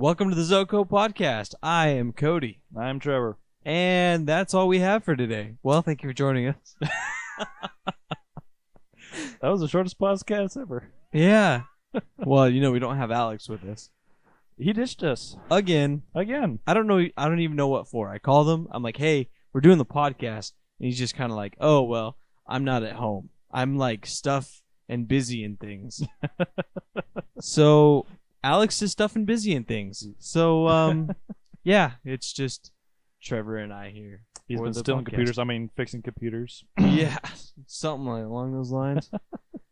Welcome to the ZoCo Podcast. I am Cody. I'm Trevor. And that's all we have for today. Well, thank you for joining us. That was the shortest podcast ever. Yeah. Well, we don't have Alex with us. He ditched us. Again. I don't even know what for. I called him. I'm like, hey, we're doing the podcast. And he's just kind of like, oh, well, I'm not at home. I'm like stuff and busy and things. So Alex is stuff and busy and things. So, yeah, it's just Trevor and I here. He's been stealing computers. I mean, fixing computers. Yeah, something like along those lines.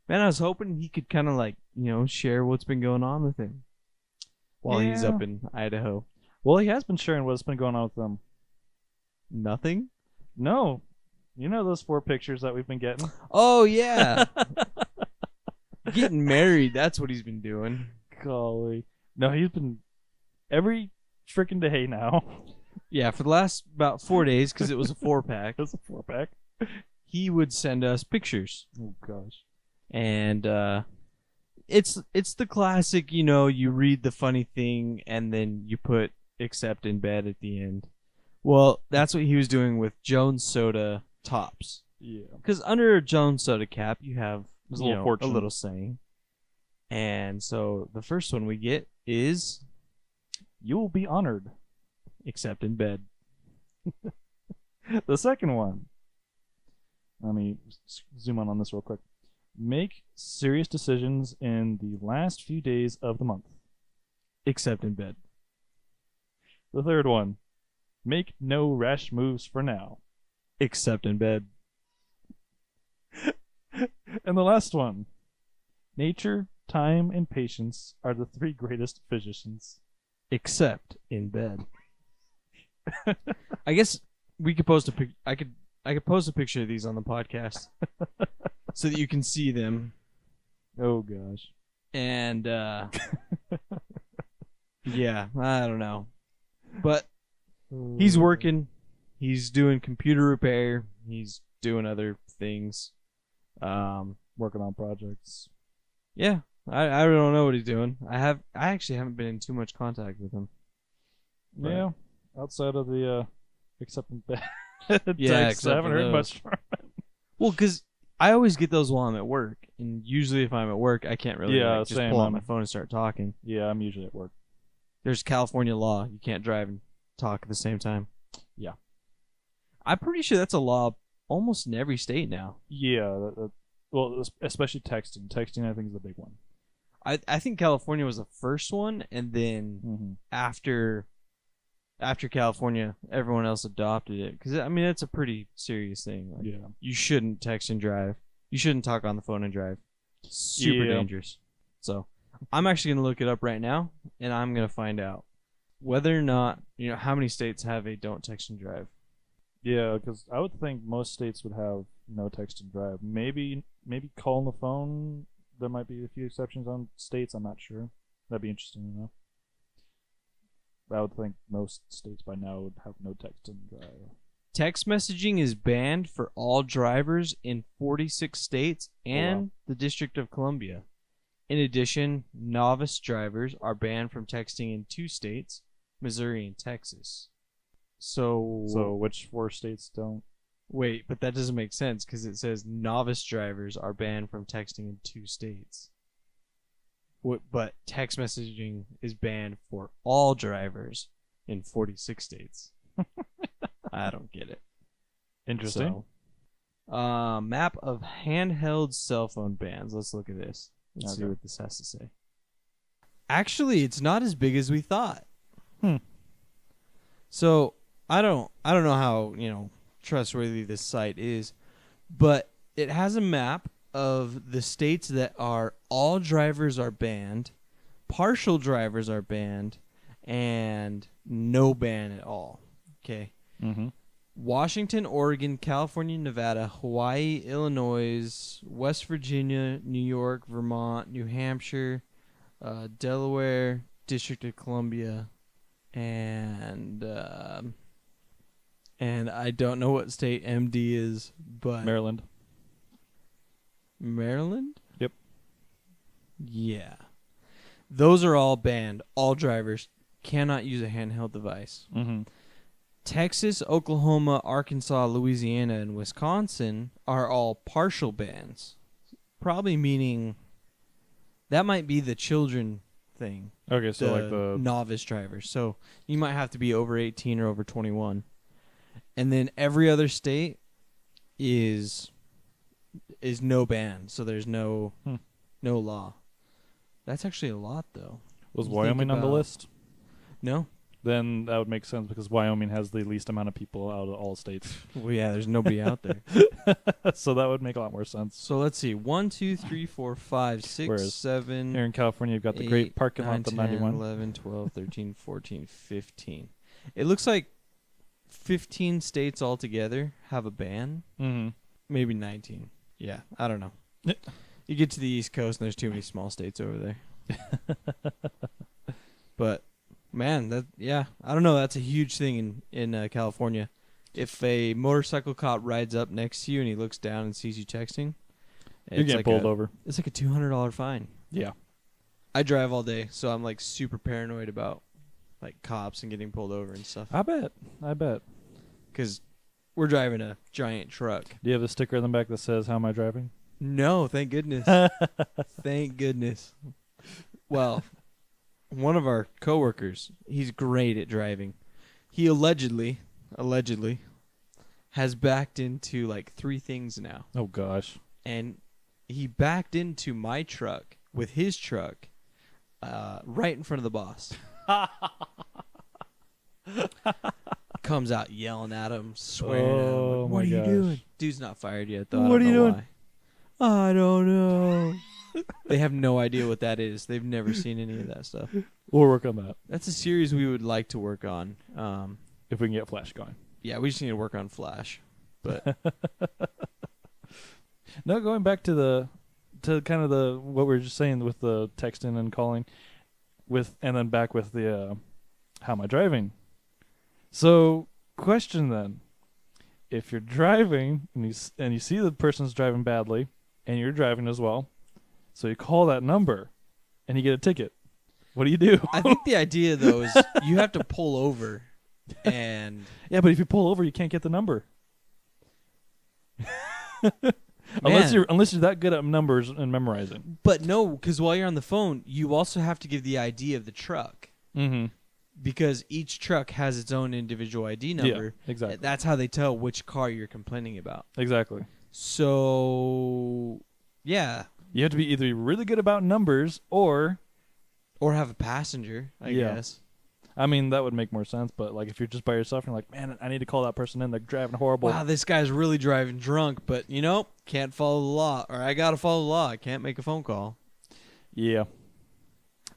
Man, I was hoping he could kind of like, share what's been going on with him while he's up in Idaho. Well, he has been sharing what's been going on with them. Nothing? No. You know those 4 pictures that we've been getting? Oh, yeah. Getting married, that's what he's been doing. Golly. No, he's been every freaking day now. Yeah, for the last about 4 days, because it was a 4-pack. It was a 4-pack. He would send us pictures. Oh, gosh. And it's the classic, you read the funny thing and then you put accept in bed at the end. Well, that's what he was doing with Jones Soda tops. Yeah. Because under a Jones Soda cap, you have a little saying. And so the first one we get is, you will be honored. Except in bed. The second one. Let me zoom on this real quick. Make serious decisions in the last few days of the month. Except in bed. The third one. Make no rash moves for now. Except in bed. And the last one. Nature, time, and patience are the 3 greatest physicians. Except in bed. I guess we could post I could post a picture of these on the podcast so that you can see them. Oh gosh. And yeah, I don't know. But he's working. He's doing computer repair. He's doing other things. Working on projects. Yeah. I don't know what he's doing. I actually haven't been in too much contact with him. But yeah. Outside of the accepting bed yeah, text, I haven't heard much from him. Well, because I always get those while I'm at work, and usually if I'm at work, I can't really just pull out my phone and start talking. Yeah, I'm usually at work. There's California law. You can't drive and talk at the same time. Yeah. I'm pretty sure that's a law almost in every state now. Yeah, well, especially texting. Texting, I think, is the big one. I think California was the first one, and then after California, everyone else adopted it. Because, I mean, it's a pretty serious thing. Like, yeah. You shouldn't text and drive. You shouldn't talk on the phone and drive. Super dangerous. So, I'm actually going to look it up right now, and I'm going to find out whether or not, how many states have a don't text and drive. Yeah, because I would think most states would have no text and drive. Maybe call on the phone. There might be a few exceptions on states. I'm not sure. That'd be interesting to know. I would think most states by now would have no text and drive. Text messaging is banned for all drivers in 46 states and the District of Columbia. In addition, novice drivers are banned from texting in 2 states, Missouri and Texas. So which 4 states don't? Wait, but that doesn't make sense because it says novice drivers are banned from texting in 2 states. But text messaging is banned for all drivers in 46 states. I don't get it. Interesting. So, map of handheld cell phone bans. Let's look at this. Let's see what this has to say. Actually, it's not as big as we thought. So, I don't know how, trustworthy this site is, but it has a map of the states that are all drivers are banned, partial drivers are banned, and no ban at all. Okay. Washington, Oregon, California, Nevada, Hawaii, Illinois, West Virginia, New York, Vermont, New Hampshire, Delaware, District of Columbia, and I don't know what state MD is, but Maryland. Maryland? Yep. Yeah. Those are all banned. All drivers cannot use a handheld device. Mm-hmm. Texas, Oklahoma, Arkansas, Louisiana, and Wisconsin are all partial bans. Probably meaning that might be the children thing. Okay, so like the novice drivers. So you might have to be over 18 or over 21. And then every other state is no ban. So there's no law. That's actually a lot, though. Was Wyoming on the list? No. Then that would make sense because Wyoming has the least amount of people out of all states. Well, yeah, there's nobody out there. So that would make a lot more sense. So let's see. 1, 2, 3, 4, 5, 6, Whereas 7. Here in California, you've got the 8, great parking 9, lot, the 10, 91. 11, 12, 13, 14, 15. It looks like 15 states altogether have a ban. Mm-hmm. Maybe 19. Yeah, I don't know. You get to the East Coast and there's too many small states over there. But man, I don't know. That's a huge thing in California. If a motorcycle cop rides up next to you and he looks down and sees you texting, you're getting pulled over. It's like a $200 fine. Yeah. I drive all day, so I'm like super paranoid about like cops and getting pulled over and stuff. I bet. Because we're driving a giant truck. Do you have a sticker in the back that says, "How am I driving?" No, thank goodness. Thank goodness. Well, one of our coworkers, he's great at driving. He allegedly has backed into like 3 things now. Oh gosh. And he backed into my truck with his truck right in front of the boss. Comes out yelling at him, swearing at him. What are you doing? Dude's not fired yet, though. What are you doing? I don't know. They have no idea what that is. They've never seen any of that stuff. We'll work on that. That's a series we would like to work on. If we can get Flash going. Yeah, we just need to work on Flash. But no, going back to kind of what we were just saying with the texting and calling, and then back with the how am I driving? So, question then: if you're driving and you see the person's driving badly, and you're driving as well, so you call that number, and you get a ticket, what do you do? I think the idea though is you have to pull over, and yeah, but if you pull over, you can't get the number. Unless you're that good at numbers and memorizing. But no, because while you're on the phone, you also have to give the ID of the truck. Mm-hmm. Because each truck has its own individual ID number. Yeah, exactly. That's how they tell which car you're complaining about. Exactly. So, yeah. You have to be either really good about numbers or have a passenger, I guess. I mean, that would make more sense, but like if you're just by yourself and you're like, man, I need to call that person in, they're driving horrible. Wow, this guy's really driving drunk, but can't follow the law, or I gotta follow the law. I can't make a phone call. Yeah.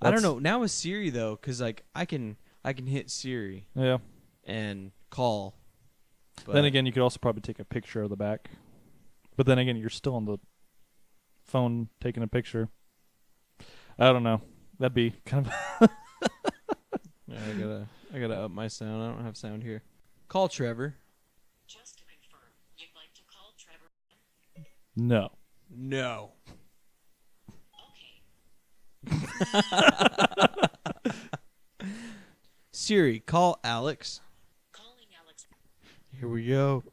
I don't know. Now with Siri though, because like I can hit Siri. Yeah. And call. But then again, you could also probably take a picture of the back. But then again, you're still on the phone taking a picture. I don't know. That'd be kind of. Yeah, I gotta up my sound. I don't have sound here. Call Trevor. Just to confirm, you'd like to call Trevor? No. No. Okay. Siri, call Alex. Calling Alex. Here we go.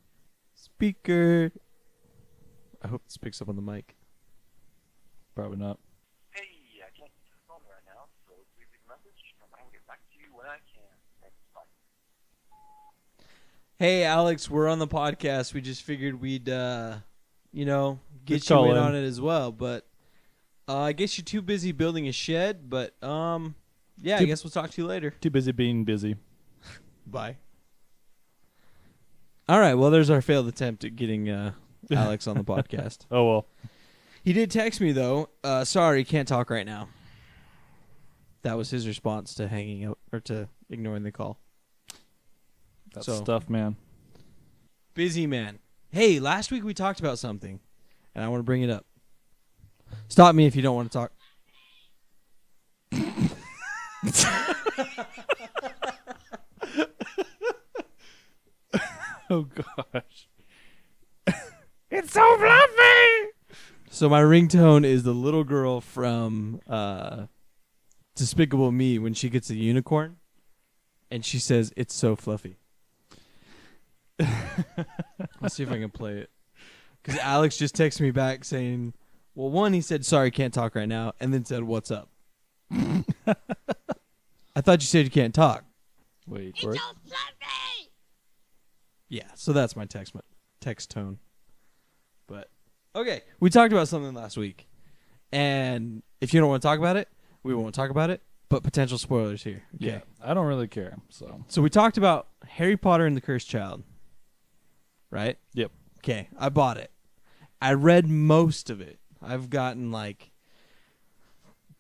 Speaker. I hope this picks up on the mic. Probably not. Hey, I can't get to the phone right now, so please leave a message, and I will get back to you when I can. Thanks, bye. Hey, Alex, we're on the podcast. We just figured we'd, get Just you call in in. on it as well. But I guess you're too busy building a shed. But yeah, I guess we'll talk to you later. Too busy being busy. Bye. All right. Well, there's our failed attempt at getting Alex on the podcast. Oh, well. He did text me, though. Sorry, can't talk right now. That was his response to hanging up or to ignoring the call. That's stuff, man. Busy man. Hey, last week we talked about something, and I want to bring it up. Stop me if you don't want to talk. Oh, gosh. It's so fluffy! So my ringtone is the little girl from Despicable Me when she gets a unicorn. and she says, "It's so fluffy." Let's see if I can play it. Because Alex just texted me back saying, well, one, he said, "Sorry, can't talk right now," and then said, "What's up?" I thought you said you can't talk. Wait for it. fluffy! Yeah, so that's my text tone. But, okay, we talked about something last week. And if you don't want to talk about it, we won't talk about it. But potential spoilers here. Okay. Yeah, I don't really care. So we talked about Harry Potter and the Cursed Child. Right? Yep. Okay, I bought it. I read most of it. I've gotten like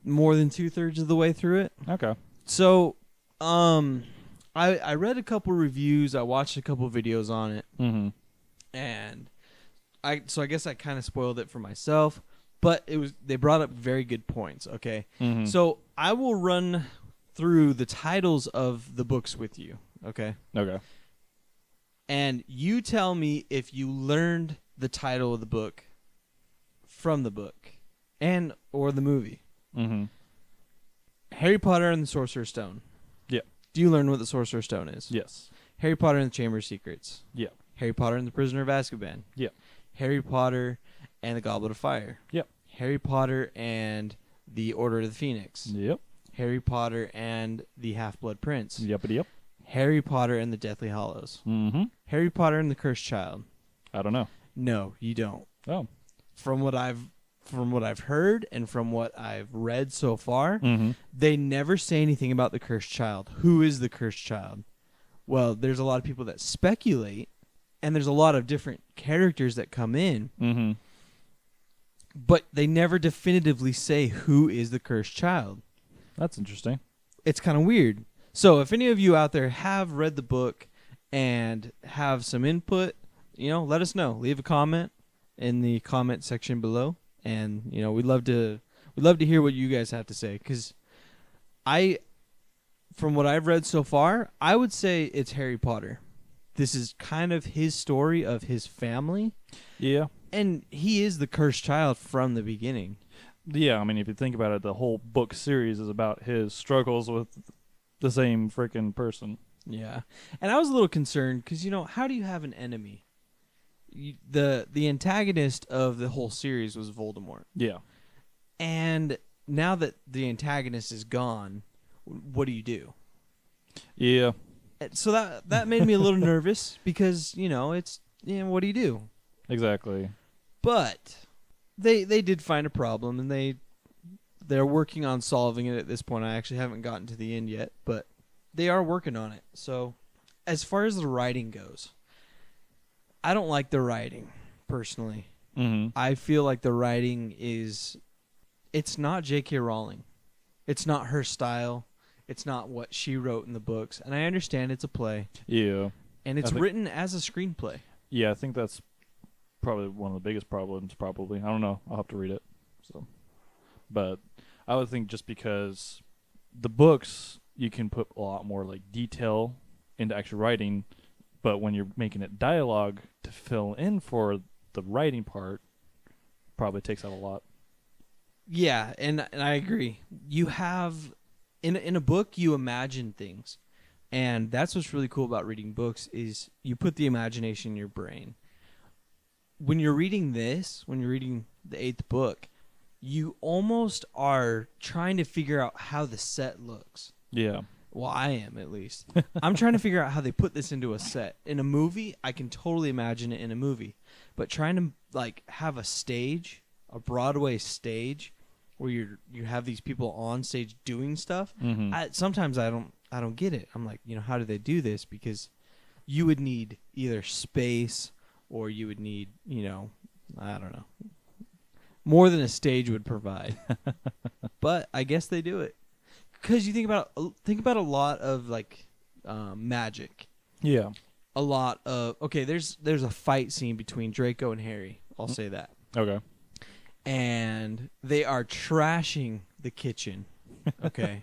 more than 2/3 of the way through it. Okay. So, I read a couple reviews. I watched a couple videos on it, and I guess I kind of spoiled it for myself. But they brought up very good points. Okay, so I will run through the titles of the books with you. Okay. Okay. And you tell me if you learned the title of the book from the book or the movie. Harry Potter and the Sorcerer's Stone. Yeah. Do you learn what the Sorcerer's Stone is? Yes. Harry Potter and the Chamber of Secrets. Yeah. Harry Potter and the Prisoner of Azkaban. Yeah. Harry Potter and the Goblet of Fire. Yep. Harry Potter and the Order of the Phoenix. Yep. Harry Potter and the Half-Blood Prince. Yep. Harry Potter and the Deathly Hallows. Harry Potter and the Cursed Child. I don't know. No, you don't. Oh. From what I've heard and from what I've read so far, they never say anything about the Cursed Child. Who is the Cursed Child? Well, there's a lot of people that speculate, and there's a lot of different characters that come in, but they never definitively say who is the Cursed Child. That's interesting. It's kind of weird. So if any of you out there have read the book and have some input, let us know. Leave a comment in the comment section below. And, we'd love to hear what you guys have to say. Because from what I've read so far, I would say it's Harry Potter. This is kind of his story of his family. Yeah. And he is the cursed child from the beginning. Yeah, I mean, if you think about it, the whole book series is about his struggles with the same freaking person. Yeah. And I was a little concerned because, how do you have an enemy? The antagonist of the whole series was Voldemort. Yeah. And now that the antagonist is gone, what do you do? Yeah. So that made me a little nervous because, it's, what do you do? Exactly. But they did find a problem, and they're working on solving it at this point. I actually haven't gotten to the end yet, but they are working on it. So as far as the writing goes, I don't like the writing, personally. I feel like the writing it's not J.K. Rowling. It's not her style. It's not what she wrote in the books. And I understand it's a play. Yeah. And it's written as a screenplay. Yeah, I think that's probably one of the biggest problems, probably. I don't know. I'll have to read it. But I would think just because the books, you can put a lot more detail into actual writing, but when you're making it dialogue to fill in for the writing part, probably takes out a lot. Yeah, and I agree. You have in a book you imagine things. And that's what's really cool about reading books is you put the imagination in your brain. When you're reading when you're reading the 8th book, you almost are trying to figure out how the set looks. Yeah. Well, I am, at least. I'm trying to figure out how they put this into a set. In a movie, I can totally imagine it in a movie. But trying to have a stage, a Broadway stage, where you have these people on stage doing stuff, sometimes I don't get it. I'm like, how do they do this? Because you would need either space or you would need, I don't know, more than a stage would provide. But I guess they do it. Because you think about a lot of magic. Yeah. A lot of there's a fight scene between Draco and Harry. I'll say that. Okay. And they are trashing the kitchen. Okay.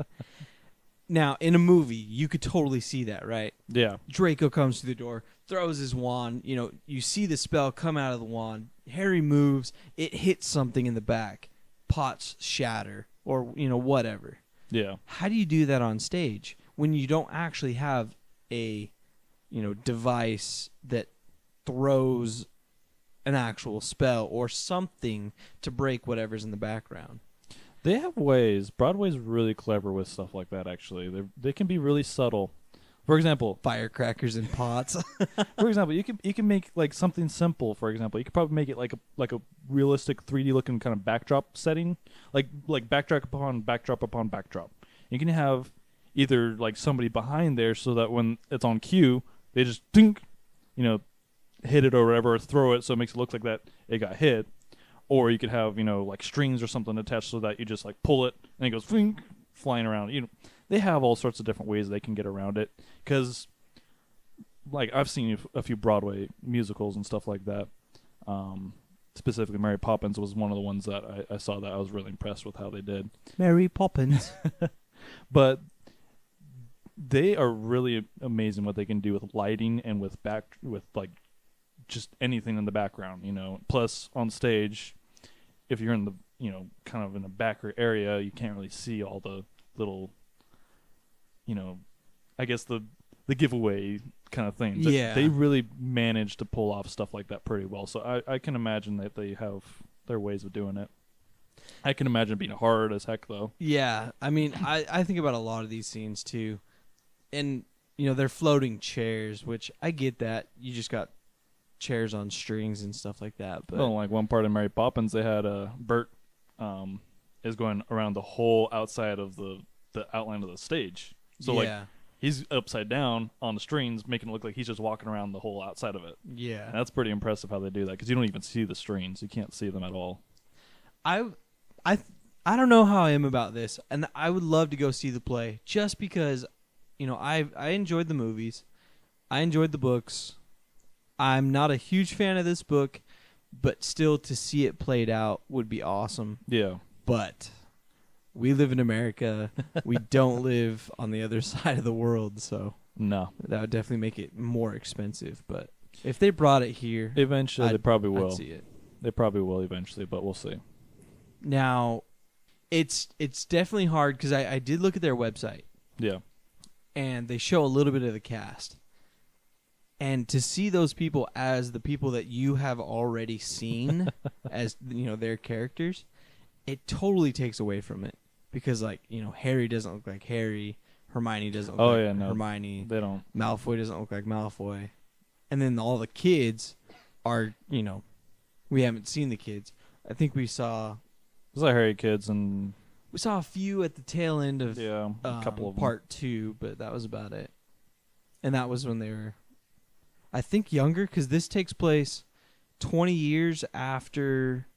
Now, in a movie, you could totally see that, right? Yeah. Draco comes to the door, throws his wand. You see the spell come out of the wand. Harry moves. It hits something in the back. Pots shatter or, whatever. Yeah. How do you do that on stage? when you don't actually have a, device that throws an actual spell or something to break whatever's in the background. They have ways. Broadway's really clever with stuff like that, actually. They can be really subtle. For example, Firecrackers and pots. for example, you can make like something simple. For example, you could probably make it like a realistic 3D looking kind of backdrop setting, like backdrop upon backdrop upon backdrop. You can have either like somebody behind there so that when it's on cue, they just dink, hit it or whatever, or throw it so it makes it look like that it got hit. Or you could have like strings or something attached so that you just like pull it and it goes fling, flying around. They have all sorts of different ways they can get around it. Because, like, I've seen a few Broadway musicals and stuff like that. Specifically, Mary Poppins was one of the ones that I saw that I was really impressed with how they did. Mary Poppins. But they are really amazing what they can do with lighting and with like just anything in the background. Plus on stage, if you're in the kind of in a backer area, you can't really see all the little. I guess the giveaway kind of things. Yeah. They really manage to pull off stuff like that pretty well. So I can imagine that they have their ways of doing it. I can imagine it being hard as heck, though. Yeah. I mean, I think about a lot of these scenes, too. And, they're floating chairs, which I get that. You just got chairs on strings and stuff like that. But Well, like one part in Mary Poppins, they had Bert is going around the whole outside of the outline of the stage. So, yeah. he's upside down on the strings, making it look like he's just walking around the whole outside of it. Yeah. And that's pretty impressive how they do that, because you don't even see the strings. You can't see them at all. I don't know how I am about this, and I would love to go see the play just because, I enjoyed the movies. I enjoyed the books. I'm not a huge fan of this book, but still to see it played out would be awesome. Yeah. But we live in America. We don't live on the other side of the world, so No. that would definitely make it more expensive. But if they brought it here, Eventually, they probably will. I'd see it. They probably will eventually, but we'll see. Now, it's definitely hard because I did look at their website, Yeah. and they show a little bit of the cast. And to see those people as the people that you have already seen as, their characters, it totally takes away from it. Because, Harry doesn't look like Harry. Hermione doesn't look like Hermione. They don't. Malfoy doesn't look like Malfoy. And then all the kids are, we haven't seen the kids. I think we saw There's like Harry kids and a few at the tail end of a couple of them. part 2, but that was about it. And that was when they were, I think, younger, because this takes place 20 years after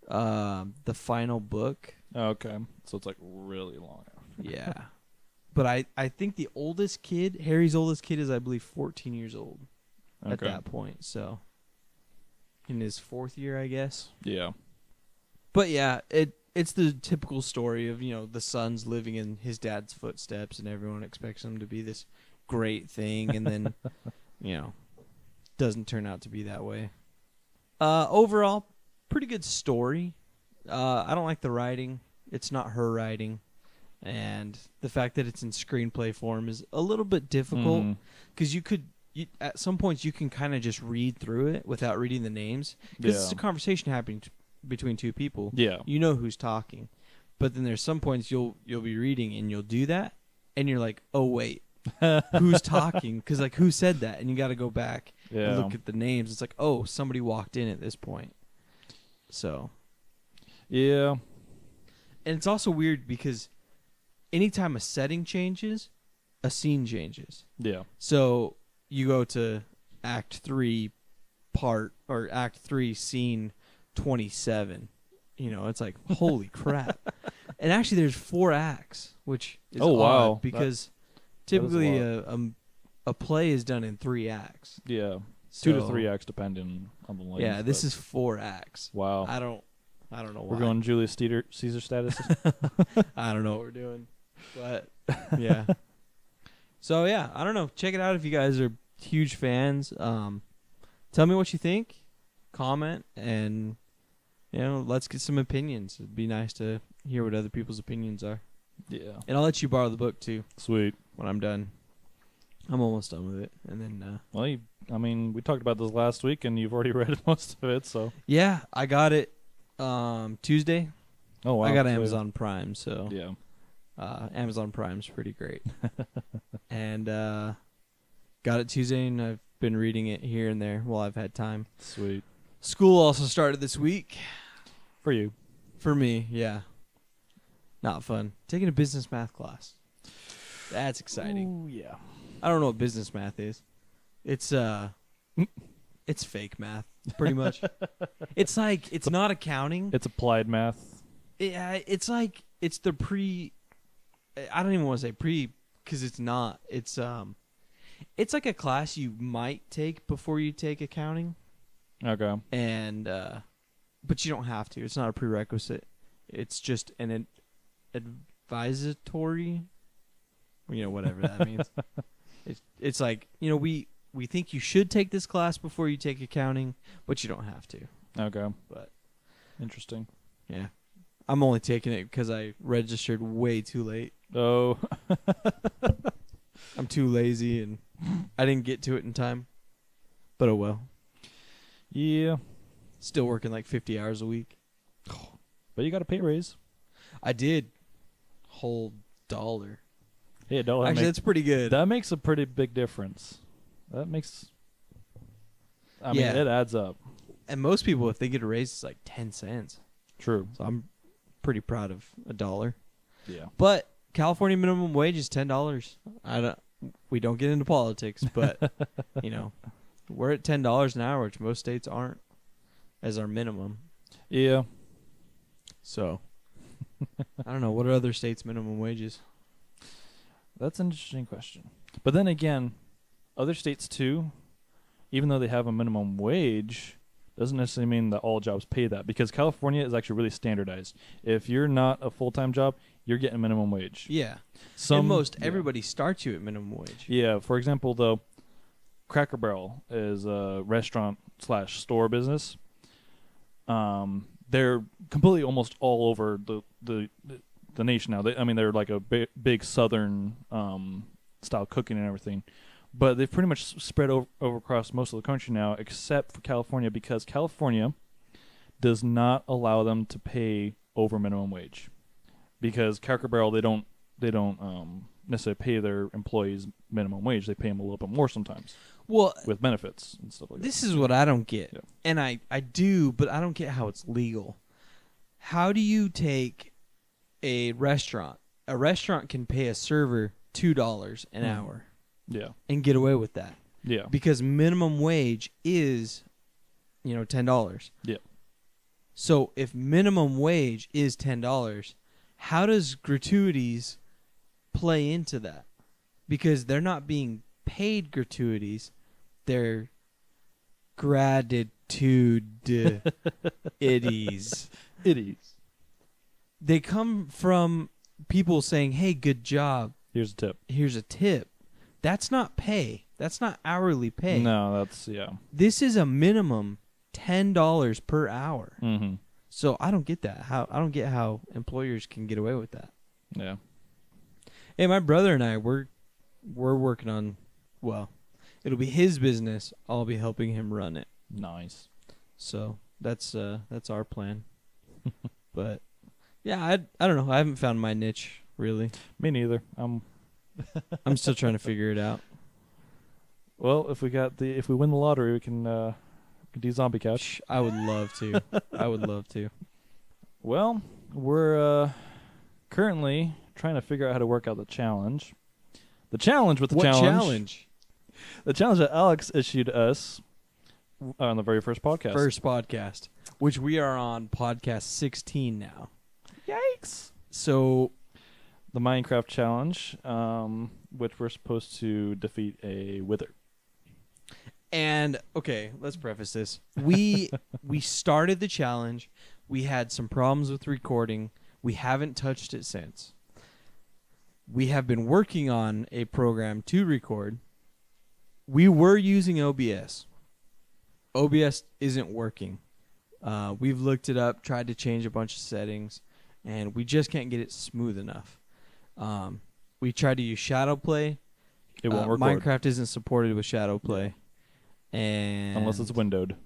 the final book. Oh, okay. So it's like really long after. Yeah. But I think the oldest kid, Harry's oldest kid, is, I believe, 14 years old at that point. So in his 4th year, I guess. Yeah. But yeah, it's the typical story of, the son's living in his dad's footsteps and everyone expects him to be this great thing, and then, doesn't turn out to be that way. Overall, pretty good story. I don't like the writing. It's not her writing. And the fact that it's in screenplay form is a little bit difficult because at some points you can kind of just read through it without reading the names, because it's a conversation happening between two people. Yeah. You know who's talking. But then there's some points you'll be reading and you'll do that and you're like, "Oh wait, who's talking?" Cuz who said that? And you got to go back and look at the names. It's like, "Oh, somebody walked in at this point." So, yeah. And it's also weird because anytime a setting changes, a scene changes. Yeah. So, you go to Act 3 scene 27. It's like, holy crap. And actually there's 4 acts, which is odd because typically a play is done in 3 acts. Yeah. So, 2 to 3 acts depending on the length. Yeah, this is 4 acts. Wow. I don't know why. We're going Julius Caesar status. I don't know what we're doing. But yeah. So yeah, I don't know. Check it out if you guys are huge fans. Tell me what you think. Comment and let's get some opinions. It'd be nice to hear what other people's opinions are. Yeah. And I'll let you borrow the book too. Sweet. when I'm done. I'm almost done with it, and then Well, we talked about this last week, and you've already read most of it, so. yeah, I got it Tuesday. Oh, wow. I got So- Amazon Prime, so Yeah. Amazon Prime's pretty great. And got it Tuesday, and I've been reading it here and there while I've had time. Sweet. School also started this week. For you. For me, yeah. Not fun. Taking a business math class. That's exciting. Ooh, yeah. I don't know what business math is. It's it's fake math, pretty much. It's like it's not accounting. It's applied math. It's like it's the I don't even want to say pre because it's not. It's like a class you might take before you take accounting, Okay. and but you don't have to. It's not a prerequisite. It's just an advisatory, whatever that means. It's like, we think you should take this class before you take accounting, but you don't have to. Okay. But Interesting. yeah, I'm only taking it because I registered way too late. Oh. I'm too lazy and I didn't get to it in time. But oh well. Yeah. Still working like 50 hours a week. But you got a pay raise. I did. Whole $1. Yeah, don't Actually, that's pretty good. that makes a pretty big difference. I mean, Yeah. it adds up. And most people, if they get a raise, it's like 10 cents. True. So I'm pretty proud of $1. Yeah. But California minimum wage is $10. We don't get into politics, but we're at $10 an hour, which most states aren't, as our minimum. Yeah. So I don't know, what are other states' minimum wages? That's an interesting question. But then again, other states too, even though they have a minimum wage, doesn't necessarily mean that all jobs pay that, because California is actually really standardized. If you're not a full-time job, you're getting minimum wage. Yeah. Yeah. Everybody starts you at minimum wage. Yeah, for example, though, Cracker Barrel is a restaurant/store business. They're completely almost all over the nation now. They're like a big southern style cooking and everything, but they've pretty much spread over across most of the country now, except for California, because California does not allow them to pay over minimum wage, because Cracker Barrel they don't necessarily pay their employees minimum wage. They pay them a little bit more sometimes. Well, with benefits and stuff like this is what I don't get. Yeah. And I do, but I don't get how it's legal. How do you take a restaurant? A restaurant can pay a server $2 an hour that. Yeah. and get away with that. Yeah. Because minimum wage is, $10. Yeah. So if minimum wage is $10, how does gratuities play into that? Because they're not being paid gratuities. They're gratitude itties. They come from people saying, hey, good job. Here's a tip. Here's a tip. That's not pay. That's not hourly pay. No, that's, yeah. This is a minimum $10 per hour. Mm-hmm. So I don't get that. I don't get how employers can get away with that. Yeah. Hey, my brother and I, we're working on, well, it'll be his business. I'll be helping him run it. Nice. So that's our plan. But yeah, I don't know. I haven't found my niche really. Me neither. I'm still trying to figure it out. Well, if we win the lottery, we can do Zombie Couch. I would love to. I would love to. Well, we're currently trying to figure out how to work out the challenge. The challenge with the What challenge. challenge? The challenge that Alex issued us on the very first podcast. First podcast, which we are on podcast 16 now. Yikes. So The Minecraft challenge, which we're supposed to defeat a wither. And okay, let's preface this. We started the challenge. We had some problems with recording. We haven't touched it since. We have been working on a program to record. We were using OBS. OBS isn't working. We've looked it up, tried to change a bunch of settings, and we just can't get it smooth enough. we tried to use shadow play. It won't record. Minecraft isn't supported with shadow play, and Unless it's windowed.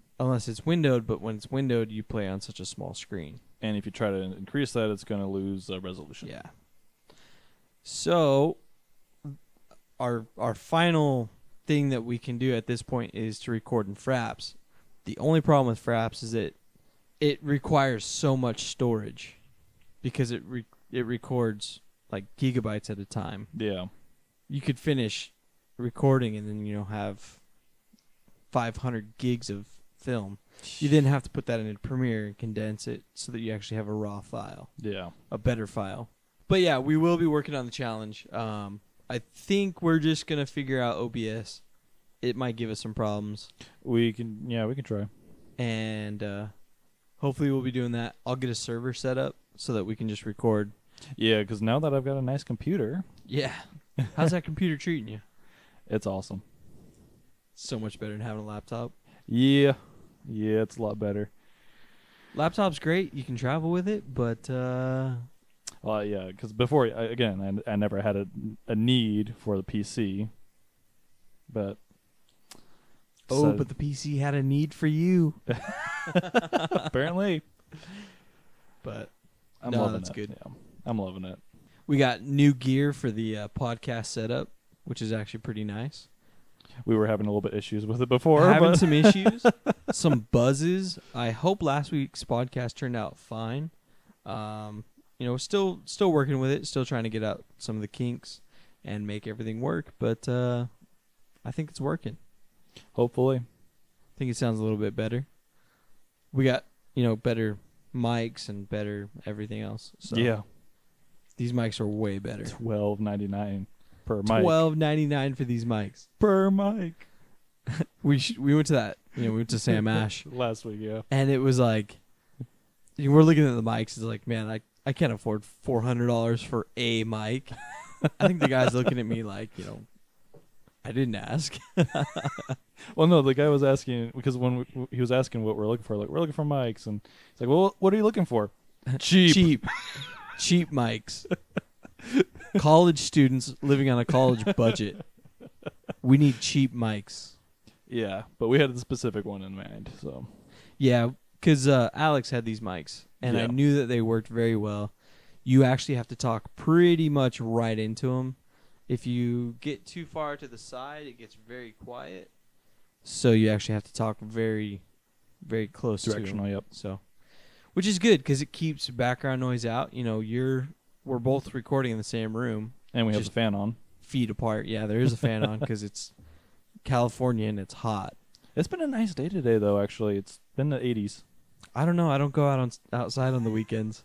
But when it's windowed, you play on such a small screen. And if you try to increase that, it's going to lose resolution. Yeah. So, our final thing that we can do at this point is to record in Fraps. The only problem with Fraps is that it requires so much storage because it records like gigabytes at a time. Yeah. You could finish recording and then have 500 gigs of film. You then have to put that into Premiere and condense it so that you actually have a raw file. Yeah. A better file. But yeah, we will be working on the challenge. I think we're just going to figure out OBS. It might give us some problems. We can try. And hopefully we'll be doing that. I'll get a server set up so that we can just record. Yeah, because now that I've got a nice computer. Yeah. How's that computer treating you? It's awesome. So much better than having a laptop. Yeah. Yeah, it's a lot better. Laptop's great. You can travel with it, but... yeah, because before, I never had a need for the PC. But... but the PC had a need for you. Apparently. But I'm no, loving that's it. good. Yeah, I'm loving it. We got new gear for the podcast setup, which is actually pretty nice. We were having a little bit issues with it before. Having some issues, some buzzes. I hope last week's podcast turned out fine. Still working with it, still trying to get out some of the kinks and make everything work, but I think it's working. Hopefully. I think it sounds a little bit better. We got, better mics and better everything else. So yeah. These mics are way better. $12.99 per mic. $12.99 for these mics. Per mic. We went to that, we went to Sam Ash. Last week, yeah. And it was like, we're looking at the mics. It's like, man, I can't afford $400 for a mic. I think the guy's looking at me like, I didn't ask. Well, no, the guy was asking, because when he was asking what we're looking for, like, we're looking for mics. And he's like, well, what are you looking for? Cheap. Cheap mics. College students living on a college budget. We need cheap mics. Yeah, but we had a specific one in mind, so. Yeah, because Alex had these mics, and I knew that they worked very well. You actually have to talk pretty much right into them. If you get too far to the side, it gets very quiet. So you actually have to talk very, very close to them. Directional, yep. So, which is good because it keeps background noise out. We're both recording in the same room. And we have the fan on. Feet apart. Yeah, there is a fan on because it's California and it's hot. It's been a nice day today, though, actually. It's been the 80s. I don't know. I don't go out outside on the weekends.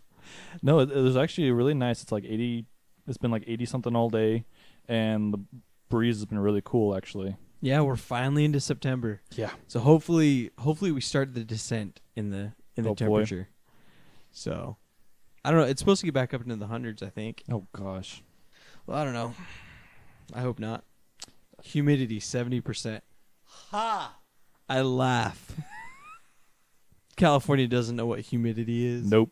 No, it was actually really nice. It's like 80. It's been like 80-something all day. And the breeze has been really cool, actually. Yeah, we're finally into September. Yeah. So hopefully we start the descent in the temperature. So, I don't know. It's supposed to get back up into the hundreds, I think. Oh gosh. Well, I don't know. I hope not. Humidity 70%. Ha! I laugh. California doesn't know what humidity is. Nope.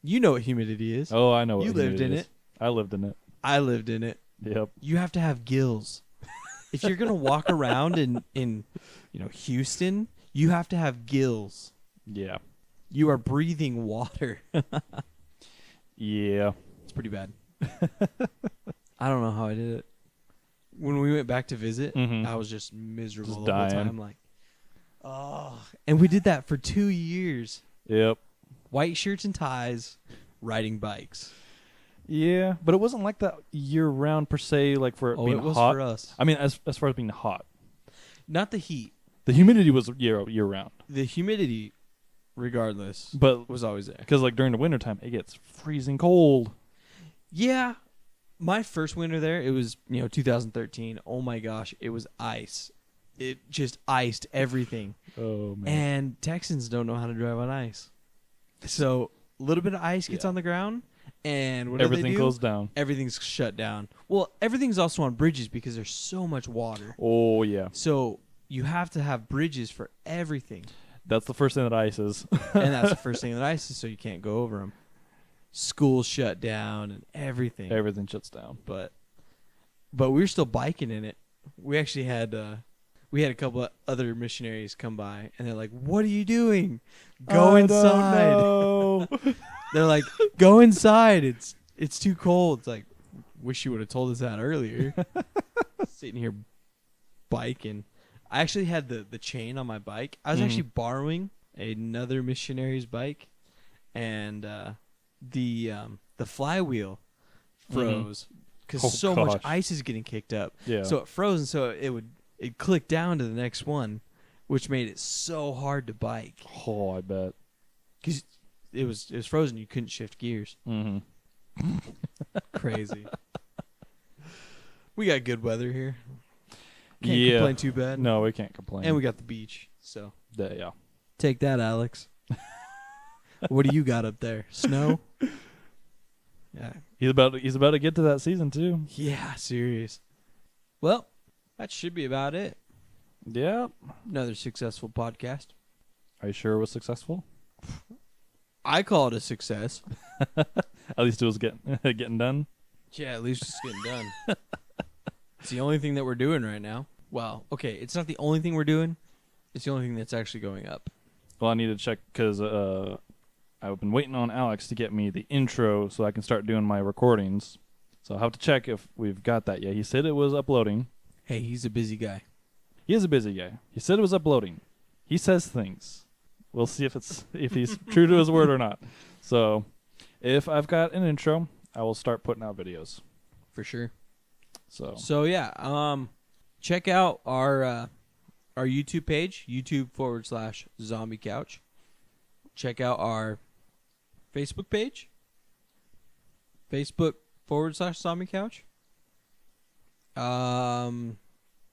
You know what humidity is. Oh, I know what you lived in is. it. I lived in it. I lived in it. Yep. You have to have gills. If you're gonna walk around in Houston, you have to have gills. Yeah. You are breathing water. Yeah. It's pretty bad. I don't know how I did it. When we went back to visit, I was just miserable Just the whole dying. time. Like, oh. And we did that for 2 years. Yep. White shirts and ties, riding bikes. Yeah, but it wasn't like that year-round per se, like for it being it was hot. for us. I mean, as far as being hot. Not the heat. The humidity was year-round. The humidity, regardless, But was always there. because like during the wintertime, it gets freezing cold. Yeah. My first winter there, it was, 2013. Oh my gosh, it was ice. It just iced everything. Oh, man. And Texans don't know how to drive on ice. So a little bit of ice gets on the ground, and what Everything do they do? goes down. Everything's shut down. Well, everything's also on bridges because there's so much water. Oh, yeah. So you have to have bridges for everything. That's the first thing that ices. And that's the first thing that ices, so you can't go over them. school shut down and everything. Everything shuts down. But we were still biking in it. We actually had a couple of other missionaries come by, and they're like, "What are you doing? Go inside." No. They're like, "Go inside. It's too cold." It's like, wish you would have told us that earlier. Sitting here biking. I actually had the chain on my bike. I was actually borrowing another missionary's bike, and the flywheel froze because so much ice is getting kicked up. Yeah. So it froze, and so it clicked down to the next one, which made it so hard to bike. Oh, I bet. Because it was frozen. You couldn't shift gears. Mm-hmm. Crazy. We got good weather here. Can't Yeah. complain too bad. No, we can't complain. And we got the beach. So yeah. take that, Alex. What do you got up there? Snow? Yeah. He's about to get to that season too. Yeah, serious. Well, that should be about it. Yeah. Another successful podcast. Are you sure it was successful? I call it a success. At least it was getting done. Yeah, at least it's getting done. It's the only thing that we're doing right now. Well, okay, it's not the only thing we're doing. It's the only thing that's actually going up. Well, I need to check because I've been waiting on Alex to get me the intro so I can start doing my recordings. So I'll have to check if we've got that yet. He said it was uploading. Hey, he's a busy guy. He is a busy guy. He said it was uploading. He says things. We'll see if he's true to his word or not. So if I've got an intro, I will start putting out videos. For sure. So yeah, check out our YouTube page, YouTube/Zombie Couch. Check out our Facebook page, Facebook/Zombie Couch.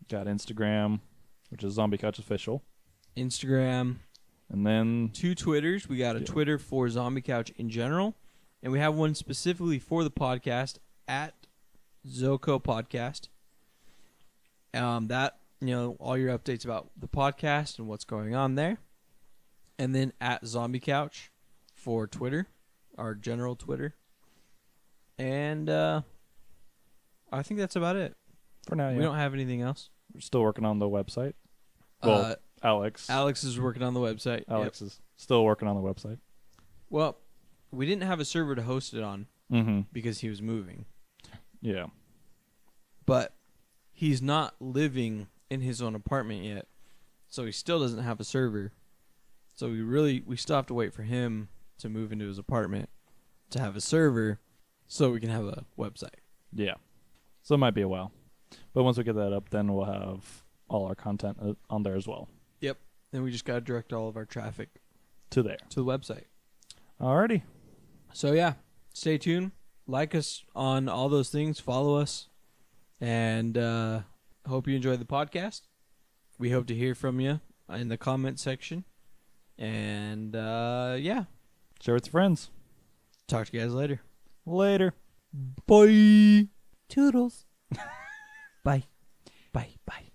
got Instagram, which is Zombie Couch Official. Instagram. And then 2 Twitters. We got a Twitter for Zombie Couch in general, and we have one specifically for the podcast at ZoCo Podcast. That, all your updates about the podcast and what's going on there. And then at Zombie Couch for Twitter, our general Twitter. And I think that's about it. for now, We don't have anything else. We're still working on the website. Well, Alex is working on the website. Alex is still working on the website. Well, we didn't have a server to host it on Mm-hmm. because he was moving. Yeah. But he's not living in his own apartment yet, so he still doesn't have a server. So we still have to wait for him to move into his apartment to have a server so we can have a website. Yeah. So it might be a while. But once we get that up, then we'll have all our content on there as well. Yep. Then we just got to direct all of our traffic To there. to the website. Alrighty. So yeah, stay tuned. Like us on all those things. Follow us. And hope you enjoyed the podcast. We hope to hear from you in the comment section. And yeah, Share with your friends. talk to you guys later. Later. Bye. Toodles. Bye. Bye. Bye.